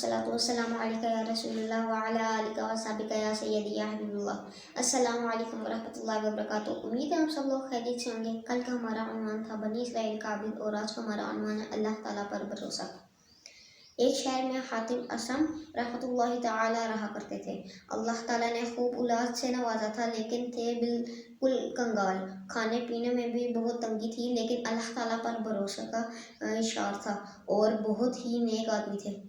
والصلاة والسلام علیکہ یا رسول اللہ وعلی آلہ وصحبہ یا سیدی یا حبیب اللہ۔ السلام علیکم ورحمۃ اللہ وبرکاتہ۔ امید ہے ہم سب لوگ خیریت سے ہوں گے۔ کل کا ہمارا عنوان تھا بنی اسرائیل کا عبد، اور آج کا ہمارا عنوان ہے اللہ تعالیٰ پر بھروسہ۔ ایک شہر میں حاتم اسم رحمۃ اللہ تعالی رہا کرتے تھے۔ اللہ تعالیٰ نے خوب اولاد سے نوازا تھا، لیکن تھے بالکل کنگال۔ کھانے پینے میں بھی بہت تنگی تھی، لیکن اللہ تعالیٰ پر بھروسہ کا اشار تھا اور بہت ہی نیک آدمی تھے۔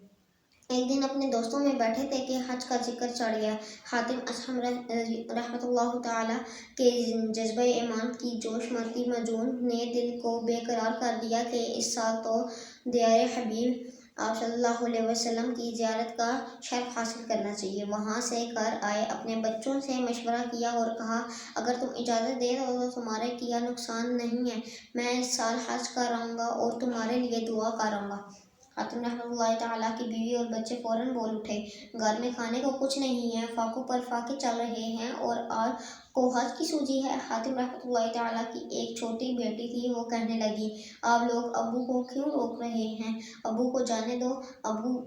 ایک دن اپنے دوستوں میں بیٹھے تھے کہ حج کا ذکر چڑھ گیا۔ حاتم اسم رحمۃ اللہ تعالی کے جذبہ ایمان کی جوش مرتی مجنون نے دل کو بے قرار کر دیا کہ اس سال تو دیار حبیب آپ صلی اللہ علیہ وسلم کی زیارت کا شرف حاصل کرنا چاہیے۔ وہاں سے گھر آئے، اپنے بچوں سے مشورہ کیا اور کہا، اگر تم اجازت دے دو تو تمہارے کیا نقصان نہیں ہے، میں اس سال حج کروں گا اور تمہارے لیے دعا کروں گا۔ حاتم رحمۃ اللہ تعالیٰ کی بیوی اور بچے فوراً بول اٹھے، گھر میں کھانے کو کچھ نہیں ہے، فاقوں پر فاقے چل رہے ہیں اور آج کو حج کی سوجی ہے۔ حاتم رحمۃ اللہ تعالیٰ کی ایک چھوٹی بیٹی تھی، وہ کہنے لگی، آپ لوگ ابو کو کیوں روک رہے ہیں؟ ابو کو جانے دو، ابو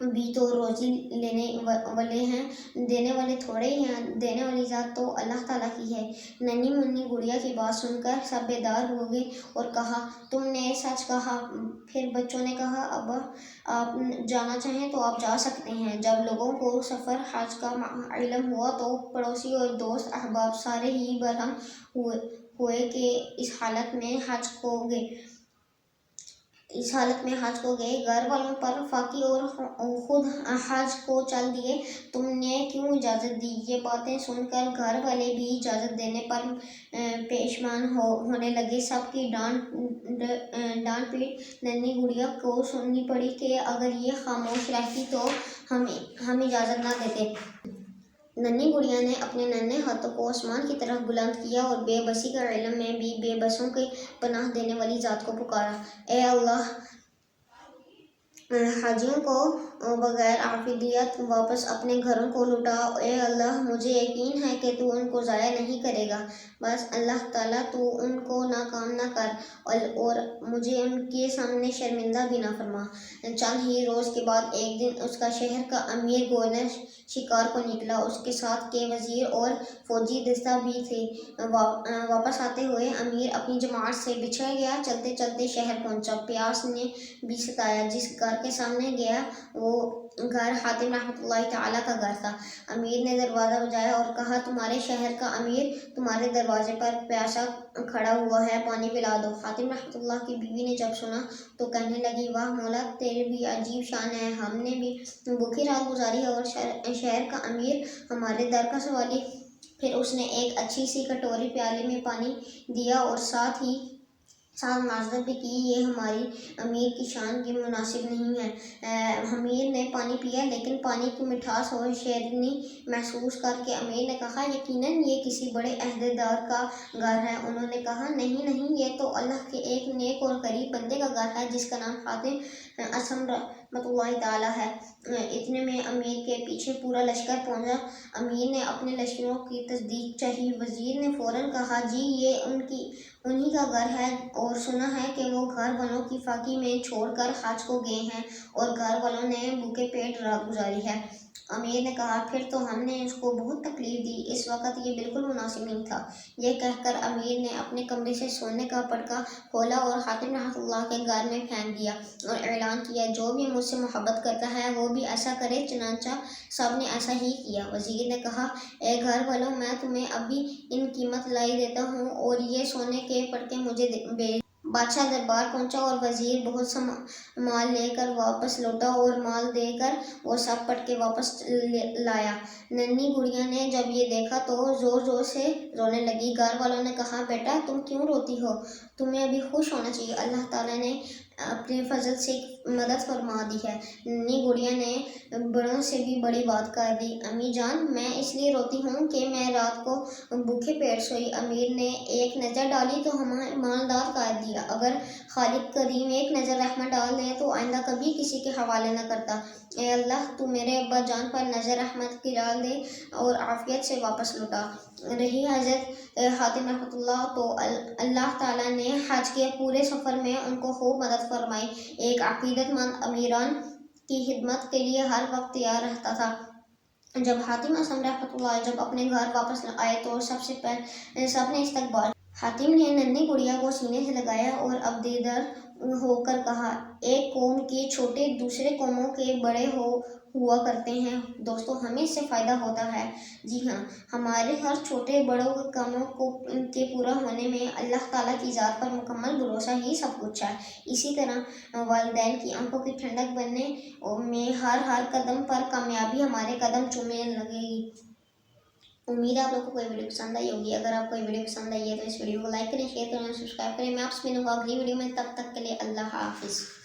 بھی تو روزی لینے والے ہیں، دینے والے تھوڑے ہی ہیں، دینے والی ذات تو اللہ تعالیٰ کی ہے۔ ننھی منی گڑیا کی بات سن کر سب بیدار ہو گئے اور کہا، تم نے سچ کہا۔ پھر بچوں نے کہا، ابا آپ جانا چاہیں تو آپ جا سکتے ہیں۔ جب لوگوں کو سفر حج کا علم ہوا تو پڑوسی اور دوست احباب سارے ہی برہم ہوئے کہ اس حالت میں حج کو گئے، گھر والوں پر فاقی اور خود حج کو چل دیے، تم نے کیوں اجازت دی؟ یہ باتیں سن کر گھر والے بھی اجازت دینے پر پشیمان ہونے لگے۔ سب کی ڈانٹ پیٹ ننھی گڑیا کو سننی پڑی کہ اگر یہ خاموش رہتی تو ہم اجازت نہ دیتے۔ ننھی گڑیا نے اپنے ننھے ہاتھوں کو آسمان کی طرف بلند کیا اور بے بسی کے عالم میں بھی بے بسوں کی پناہ دینے والی ذات کو پکارا، اے اللہ، حاجیوں کو بغیر عافیت واپس اپنے گھروں کو لوٹا۔ اے اللہ، مجھے یقین ہے کہ تو ان کو ضائع نہیں کرے گا، بس اللہ تعالیٰ تو ان کو ناکام نہ کر اور مجھے ان کے سامنے شرمندہ بھی نہ فرما۔ چند ہی روز کے بعد ایک دن اس کا شہر کا امیر گورنر شکار کو نکلا، اس کے ساتھ کے وزیر اور فوجی دستہ بھی تھے۔ واپس آتے ہوئے امیر اپنی جماعت سے بچھڑ گیا، چلتے چلتے شہر پہنچا۔ پیاس نے بھی ستایا، جس گھر کے سامنے گیا وہ گھر حاتم رحمۃ اللہ تعالیٰ کا گھر تھا۔ امیر نے دروازہ بجایا اور کہا، تمہارے شہر کا امیر تمہارے دروازے پر پیاسا کھڑا ہوا ہے، پانی پلا دو۔ حاتم رحمۃ اللہ کی بیوی نے جب سنا تو کہنے لگی، واہ مولا، تیری بھی عجیب شان ہے، ہم نے بھی بھوکی رات گزاری ہے اور شہر کا امیر ہمارے در کا سوالی۔ پھر اس نے ایک اچھی سی کٹوری پیالے میں پانی دیا اور ساتھ معذرت بھی کی، یہ ہماری امیر کی شان کے مناسب نہیں ہے۔ امیر نے پانی پیا، لیکن پانی کی مٹھاس اور شیرینی محسوس کر کے امیر نے کہا، یقیناً یہ کسی بڑے عہدیدار کا گھر ہے۔ انہوں نے کہا، نہیں، یہ تو اللہ کے ایک نیک اور غریب بندے کا گھر ہے جس کا نام حاتم اسم رحمۃ اللہ تعالیٰ ہے۔ اتنے میں امیر کے پیچھے پورا لشکر پہنچا۔ امیر نے اپنے لشکریوں کی تصدیق چاہی۔ وزیر نے فوراً کہا، جی یہ انہی کا گھر ہے، اور سنا ہے کہ وہ گھر والوں کی فاقی میں چھوڑ کر حج کو گئے ہیں اور گھر والوں نے بھوکے پیٹ رات گزاری ہے۔ امیر نے کہا، پھر تو ہم نے اس کو بہت تکلیف دی، اس وقت یہ بالکل مناسب نہیں تھا۔ یہ کہہ کر امیر نے اپنے کمرے سے سونے کا پٹکا کھولا اور حاتم رحمۃ اللہ کے گھر میں پھینک دیا اور اعلان کیا، جو بھی مجھ سے محبت کرتا ہے وہ بھی ایسا کرے۔ چنانچہ سب نے ایسا ہی کیا۔ وزیر نے کہا، اے گھر والوں، میں تمہیں ابھی ان قیمت لائی دیتا ہوں اور یہ سونے کے پٹکے مجھے بھیج۔ بادشاہ دربار پہنچا اور وزیر بہت سا مال لے کر واپس لوٹا اور مال دے کر وہ سب پٹکے واپس لایا۔ ننھی گڑیا نے جب یہ دیکھا تو زور زور سے رونے لگی۔ گھر والوں نے کہا، بیٹا تم کیوں روتی ہو؟ تمہیں ابھی خوش ہونا چاہیے، اللہ تعالیٰ نے اپنے فضل سے مدد فرما دی ہے۔ ننھی گڑیا نے بڑوں سے بھی بڑی بات کر دی، امی جان، میں اس لیے روتی ہوں کہ میں رات کو بھوکے پیٹ سوئی۔ امیر نے ایک نظر ڈالی تو ہمیں مالدار کر دیا، اگر خالق کریم ایک نظر رحمت ڈال دے تو آئندہ کبھی کسی کے حوالے نہ کرتا۔ اے اللہ، تو میرے ابا جان پر نظر رحمت کی ڈال دے اور عافیت سے واپس لوٹا۔ رہی حضرت حاتم رحمۃ اللہ، تو اللہ تعالیٰ نے حج کے پورے سفر میں ان کو خوب مدد فرمائی۔ ایک عقیدت مند امیران کی خدمت کے لیے ہر وقت تیار رہتا تھا۔ جب حاتم اسلم رحمۃ اللہ علیہ جب اپنے گھر واپس آئے تو سب نے استقبال۔ حاتم نے ننھی گڑیا کو سینے سے لگایا اور اب دیدار ہو کر کہا، ایک قوم کے چھوٹے دوسرے قوموں کے بڑے ہوا کرتے ہیں۔ دوستو، ہمیں اس سے فائدہ ہوتا ہے۔ جی ہاں، ہمارے ہر چھوٹے بڑوں کاموں کے پورا ہونے میں اللہ تعالیٰ کی ذات پر مکمل بھروسہ ہی سب کچھ ہے۔ اسی طرح والدین کی آنکھوں کی ٹھنڈک بننے میں ہر قدم پر کامیابی ہمارے قدم چومنے لگے گی۔ امید ہے آپ لوگوں کو کوئی ویڈیو پسند آئی ہوگی۔ اگر آپ کو یہ ویڈیو پسند آئی ہے تو اس ویڈیو کو لائک کریں، شیئر کریں اور سبسکرائب کریں۔ میں آپ سے ملوں گا اگلی ویڈیو میں، تب تک کے لیے اللہ حافظ۔